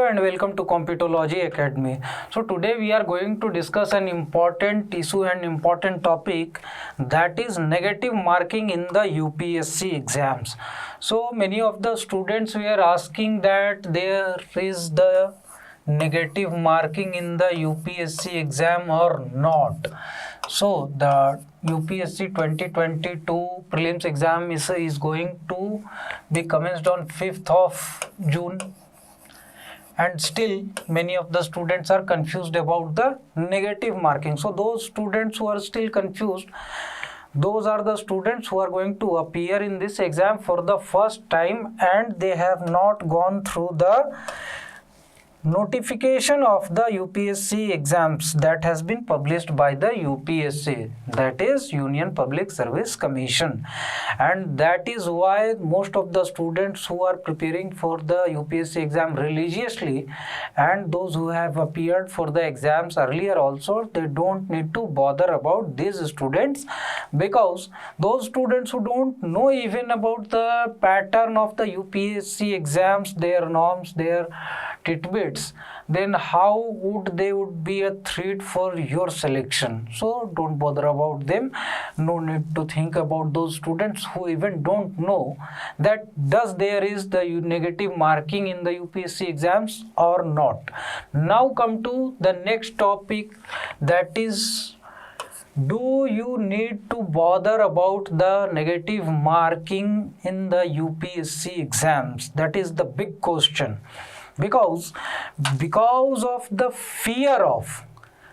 Hello and welcome to Computology Academy. So today we are going to discuss an important issue and important topic, that is negative marking in the UPSC exams. So many of the students were asking that there is the negative marking in the UPSC exam or not. So the UPSC 2022 prelims exam is going to be commenced on 5th of June. And still many of the students are confused about the negative marking. So those students who are still confused, those are the students who are going to appear in this exam for the first time and they have not gone through the notification of the UPSC exams that has been published by the UPSC, that is Union Public Service Commission. And that is why most of the students who are preparing for the UPSC exam religiously and those who have appeared for the exams earlier also, they don't need to bother about these students, because those students who don't know even about the pattern of the UPSC exams, their norms, their tidbits, then how would they would be a threat for your selection? So don't bother about them. No need to think about those students who even don't know that does there is the negative marking in the UPSC exams or not. Now come to the next topic, that is, do you need to bother about the negative marking in the UPSC exams? That is the big question. Because of the fear of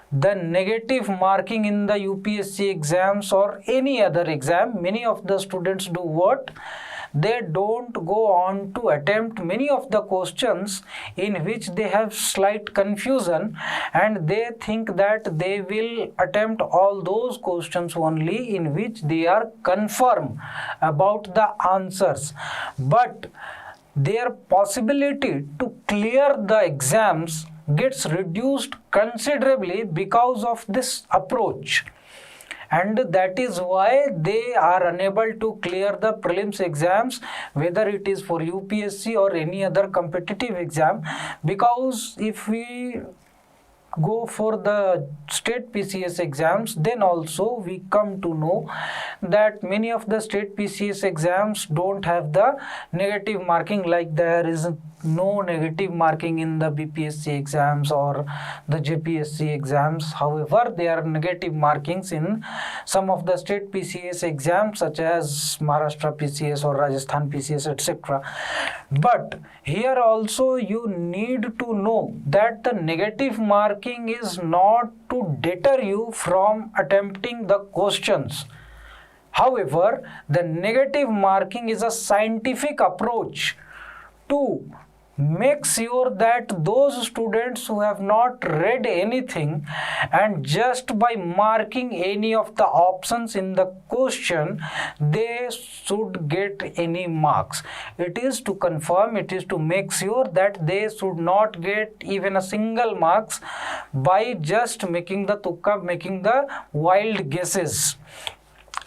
the negative marking in the UPSC exams or any other exam, many of the students do what? They don't go on to attempt many of the questions in which they have slight confusion, and they think that they will attempt all those questions only in which they are confirmed about the answers. But their possibility to clear the exams gets reduced considerably because of this approach. And that is why they are unable to clear the prelims exams, whether it is for UPSC or any other competitive exam. Because if we go for the state PCS exams, then also we come to know that many of the state PCS exams don't have the negative marking, like there is no negative marking in the BPSC exams or the JPSC exams. However, there are negative markings in some of the state PCS exams such as Maharashtra PCS or Rajasthan PCS, etc. But here also you need to know that the negative marking is not to deter you from attempting the questions. However, the negative marking is a scientific approach to make sure that those students who have not read anything and just by marking any of the options in the question, they should get any marks. It is to confirm, it is to make sure that they should not get even a single marks by just making the tukka, making the wild guesses.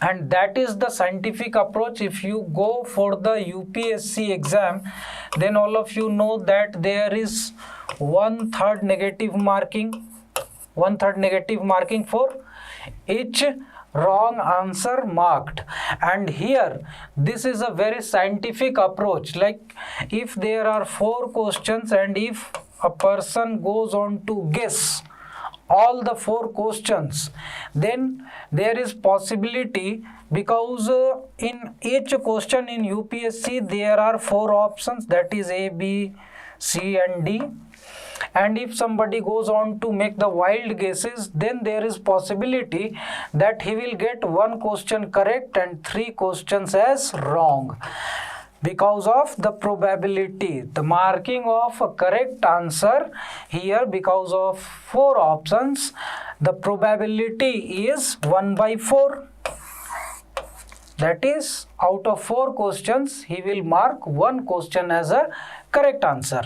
And that is the scientific approach. If you go for the UPSC exam, then all of you know that there is 1/3 negative marking, 1/3 negative marking for each wrong answer marked. And here this is a very scientific approach. Like if there are 4 questions and if a person goes on to guess all the 4 questions, then there is possibility, because in each question in UPSC there are 4 options, that is A, B, C and D. And if somebody goes on to make the wild guesses, then there is possibility that he will get 1 question correct and 3 questions as wrong. Because of the probability, the marking of a correct answer here, because of 4 options, the probability is 1/4. That is, out of 4 questions, he will mark 1 question as a correct answer.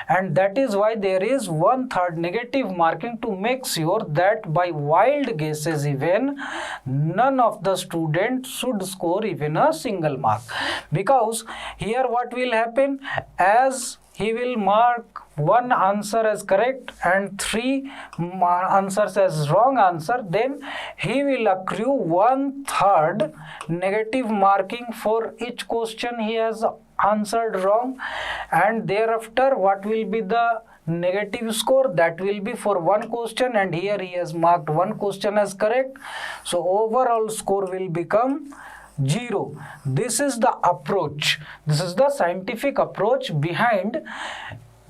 And that is why there is 1/3 negative marking, to make sure that by wild guesses even none of the students should score even a single mark. Because here what will happen, as he will mark one answer as correct and 3 answers as wrong answer, then he will accrue 1/3 negative marking for each question he has answered wrong. And thereafter, what will be the negative score? That will be for one question, and here he has marked one question as correct, so overall score will become 0. This is the approach, this is the scientific approach behind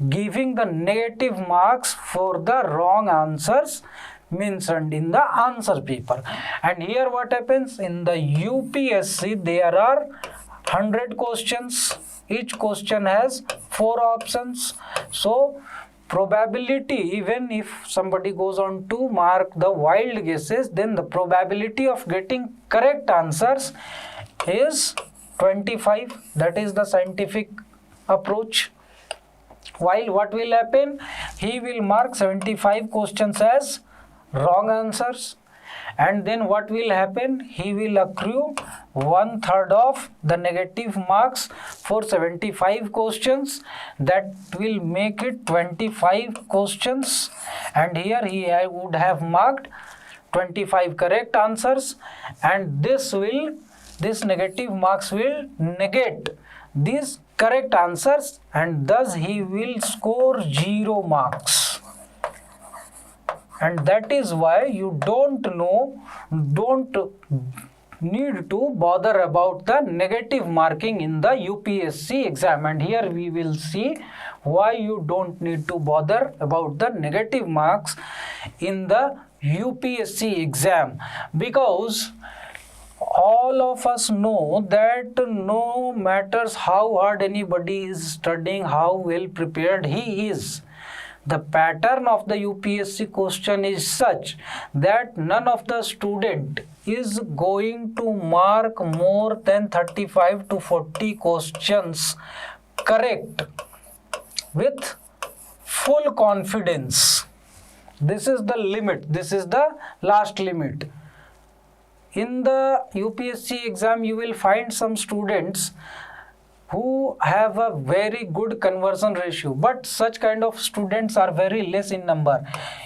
giving the negative marks for the wrong answers mentioned in the answer paper. And here what happens in the UPSC, there are 100 questions, each question has 4 options, so probability, even if somebody goes on to mark the wild guesses, then the probability of getting correct answers is 25. That is the scientific approach. While what will happen, he will mark 75 questions as wrong answers, and then what will happen, he will accrue 1/3 of the negative marks for 75 questions, that will make it 25 questions, and here he would have marked 25 correct answers, and this negative marks will negate these correct answers, and thus he will score 0 marks. And that is why you don't need to bother about the negative marking in the UPSC exam. And here we will see why you don't need to bother about the negative marks in the UPSC exam, because all of us know that no matters how hard anybody is studying, how well prepared he is, the pattern of the UPSC question is such that none of the student is going to mark more than 35 to 40 questions correct with full confidence. This is the limit, this is the last limit. In the UPSC exam, you will find some students who have a very good conversion ratio, but such kind of students are very less in number.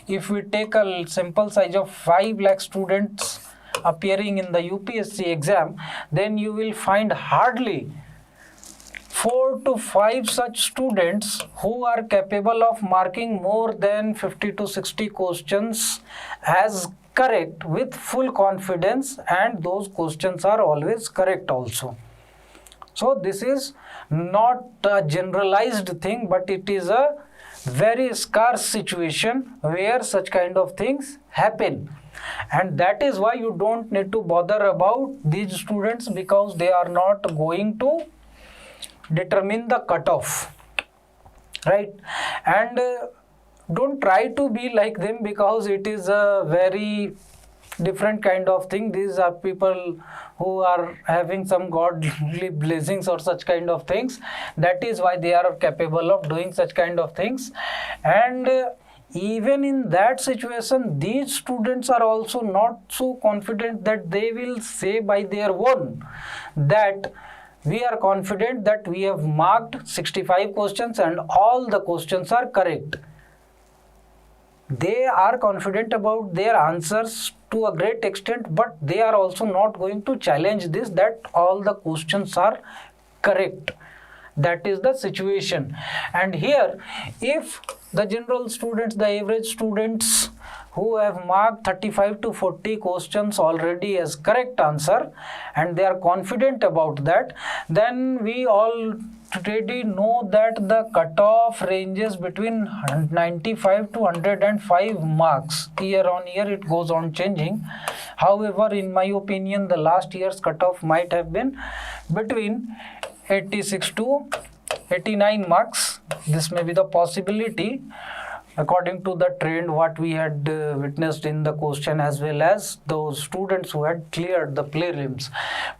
If we take a sample size of 5 lakh students appearing in the UPSC exam, then you will find hardly 4 to 5 such students who are capable of marking more than 50 to 60 questions as correct with full confidence, and those questions are always correct also. So this is not a generalized thing, but it is a very scarce situation where such kind of things happen, and that is why you don't need to bother about these students, because they are not going to determine the cutoff, right? And don't try to be like them, because it is a very different kind of thing. These are people who are having some godly blessings or such kind of things. That is why they are capable of doing such kind of things. And even in that situation, these students are also not so confident that they will say by their own that we are confident that we have marked 65 questions and all the questions are correct. They are confident about their answers to a great extent, but they are also not going to challenge this that all the questions are correct. That is the situation. And here, if the general students, the average students who have marked 35 to 40 questions already as correct answer, and they are confident about that, then we already know that the cutoff ranges between 95 to 105 marks. Year on year it goes on changing. However, in my opinion, the last year's cutoff might have been between 86 to 89 marks. This may be the possibility according to the trend what we had witnessed in the question, as well as those students who had cleared the prelims.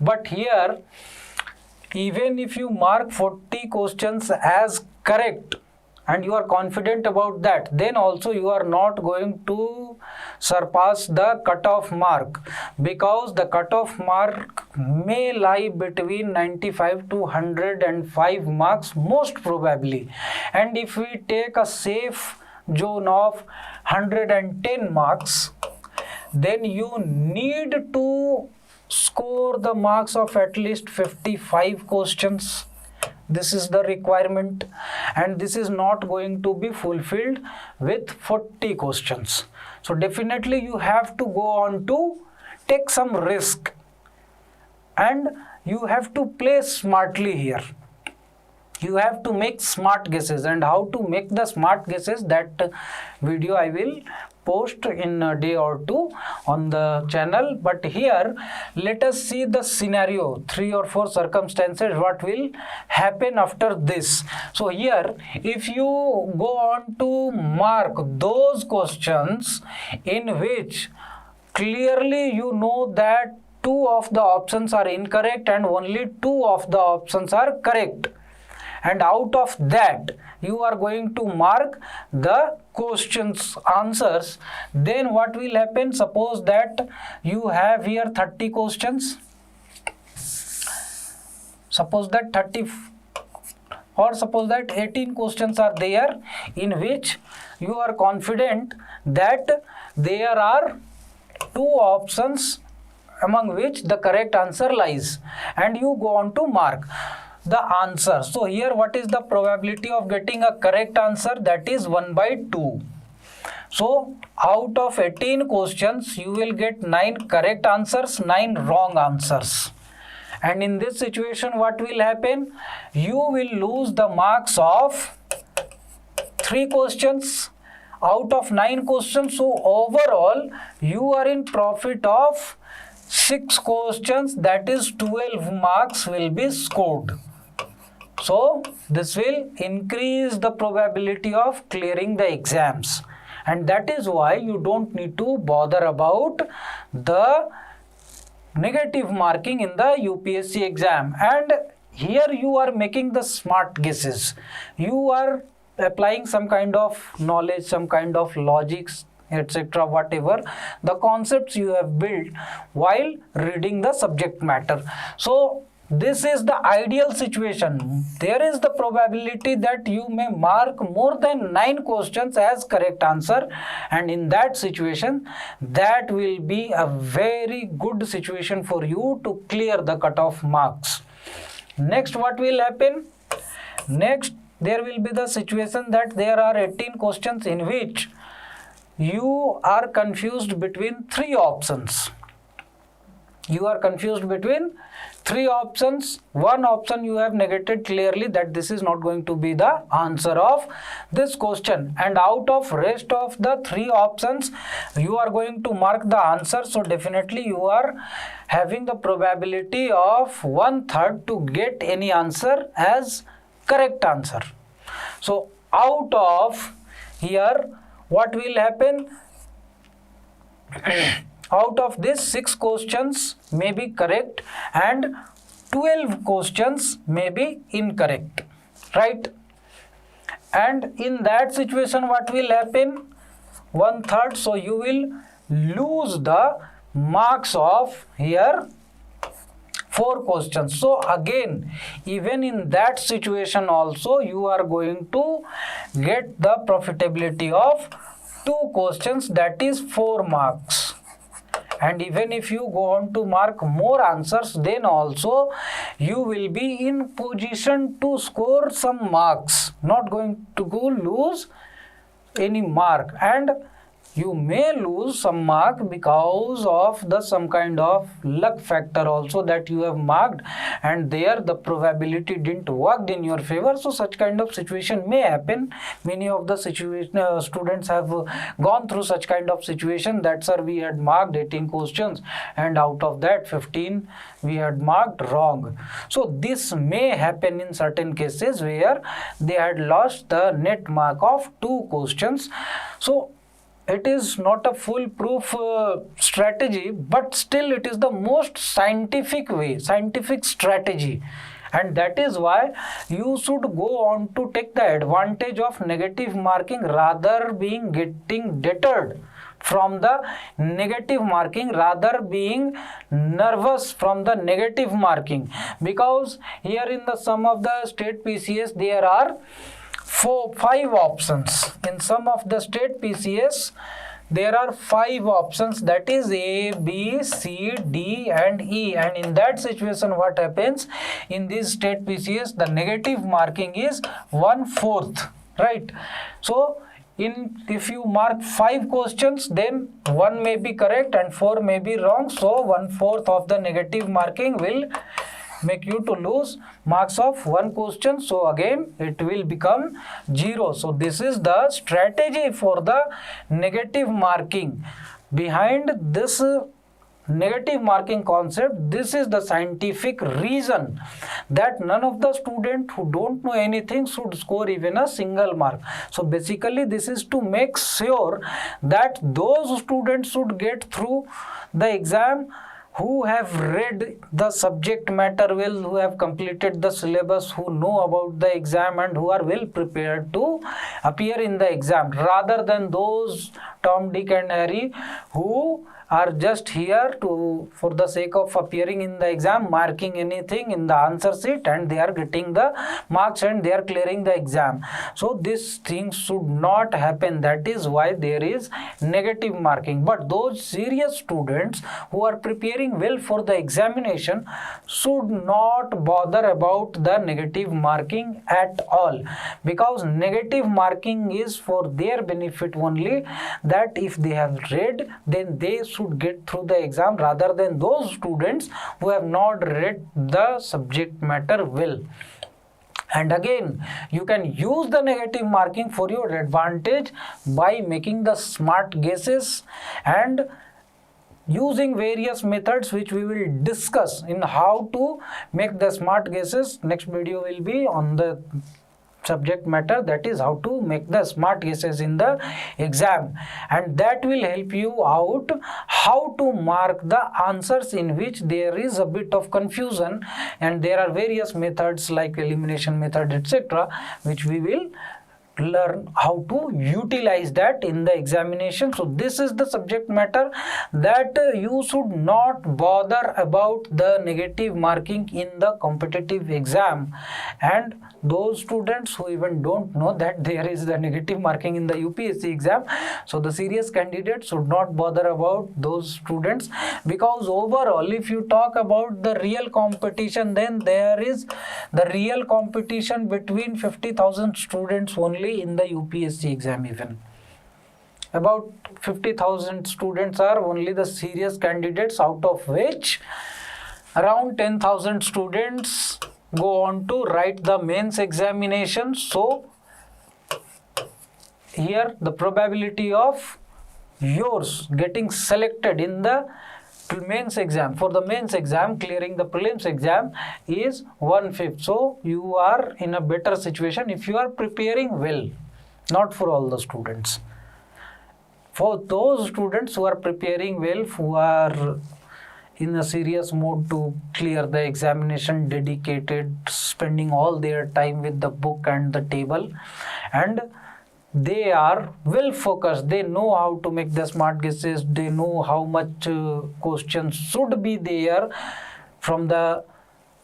But here, even if you mark 40 questions as correct, and you are confident about that, then also you are not going to surpass the cutoff mark, because the cutoff mark may lie between 95 to 105 marks most probably. And if we take a safe zone of 110 marks, then you need to score the marks of at least 55 questions. This is the requirement, and this is not going to be fulfilled with 40 questions. So definitely you have to go on to take some risk, and you have to play smartly here. You have to make smart guesses, and how to make the smart guesses, that video I will post in a day or two on the channel. But here let us see the scenario, 3 or 4 circumstances what will happen after this. So here if you go on to mark those questions in which clearly you know that 2 of the options are incorrect and only 2 of the options are correct, and out of that you are going to mark the questions answers, then what will happen? Suppose that you have here 30 questions, suppose that 30 or suppose that 18 questions are there, in which you are confident that there are 2 options among which the correct answer lies, and you go on to mark the answer. So here what is the probability of getting a correct answer? That is 1 by 2. So out of 18 questions you will get 9 correct answers, 9 wrong answers. And in this situation what will happen? You will lose the marks of 3 questions out of 9 questions. So overall you are in profit of 6 questions, that is 12 marks will be scored. So this will increase the probability of clearing the exams, and that is why you don't need to bother about the negative marking in the UPSC exam. And here you are making the smart guesses, you are applying some kind of knowledge, some kind of logics, etc., whatever the concepts you have built while reading the subject matter. So this is the ideal situation. There is the probability that you may mark more than 9 questions as correct answer, and in that situation that will be a very good situation for you to clear the cutoff marks. Next what will happen? Next there will be the situation that there are 18 questions in which you are confused between 3 options. You are confused between 3 options. One option you have negated clearly that this is not going to be the answer of this question, and out of rest of the 3 options you are going to mark the answer. So definitely you are having the probability of 1/3 to get any answer as correct answer. So out of here what will happen? Out of this 6 questions may be correct and 12 questions may be incorrect, right? And in that situation what will happen? 1/3. So you will lose the marks of here 4 questions. So again, even in that situation also you are going to get the profitability of 2 questions, that is 4 marks. And even if you go on to mark more answers, then also you will be in position to score some marks, not going to lose any mark. And you may lose some mark because of the some kind of luck factor also that you have marked, and there the probability didn't work in your favor. So such kind of situation may happen. Many of the students have gone through such kind of situation that sir we had marked 18 questions and out of that 15 we had marked wrong. So this may happen in certain cases where they had lost the net mark of 2 questions. So it is not a foolproof strategy, but still it is the most scientific way, scientific strategy. And that is why you should go on to take the advantage of negative marking rather being getting deterred from the negative marking, rather being nervous from the negative marking, because here in the some of the state PCS there are 5 options. In some of the state PCS there are 5 options, that is A, B, C, D and E, and in that situation what happens in this state PCS, the negative marking is 1/4, right? So if you mark 5 questions, then 1 may be correct and 4 may be wrong, so 1/4 of the negative marking will make you to lose marks of 1 question, so again it will become 0. So this is the strategy for the negative marking. Behind this negative marking concept, this is the scientific reason that none of the students who don't know anything should score even a single mark. So basically this is to make sure that those students should get through the exam who have read the subject matter well, who have completed the syllabus, who know about the exam and who are well prepared to appear in the exam, rather than those Tom, Dick and Harry who are just here to for the sake of appearing in the exam, marking anything in the answer sheet, and they are getting the marks and they are clearing the exam. So this thing should not happen. That is why there is negative marking. But those serious students who are preparing well for the examination should not bother about the negative marking at all, because negative marking is for their benefit only, that if they have read, then they should get through the exam, rather than those students who have not read the subject matter well. And again, you can use the negative marking for your advantage by making the smart guesses and using various methods which we will discuss in how to make the smart guesses. Next video will be on the subject matter, that is how to make the smart guesses in the exam, and that will help you out how to mark the answers in which there is a bit of confusion, and there are various methods like elimination method, etc., which we will learn how to utilize that in the examination. So this is the subject matter, that you should not bother about the negative marking in the competitive exam. And those students who even don't know that there is the negative marking in the UPSC exam, so the serious candidates should not bother about those students, because overall if you talk about the real competition, then there is the real competition between 50,000 students only in the UPSC exam. Even about 50,000 students are only the serious candidates, out of which around 10,000 students go on to write the mains examination. So here the probability of yours getting selected in the mains exam, for the mains exam, clearing the prelims exam, is 1/5. So you are in a better situation if you are preparing well. Not for all the students. For those students who are preparing well, who are in a serious mode to clear the examination, dedicated, spending all their time with the book and the table, and they are well focused, they know how to make the smart guesses, they know how much questions should be there from the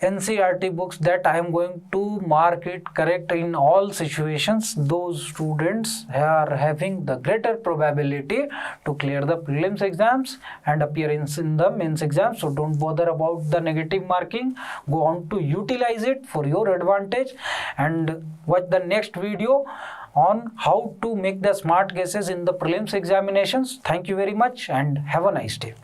NCERT books, that I am going to mark it correct in all situations. Those students are having the greater probability to clear the prelims exams and appearance in the mains exams. So don't bother about the negative marking, go on to utilize it for your advantage, and watch the next video on how to make the smart guesses in the prelims examinations. Thank you very much and have a nice day.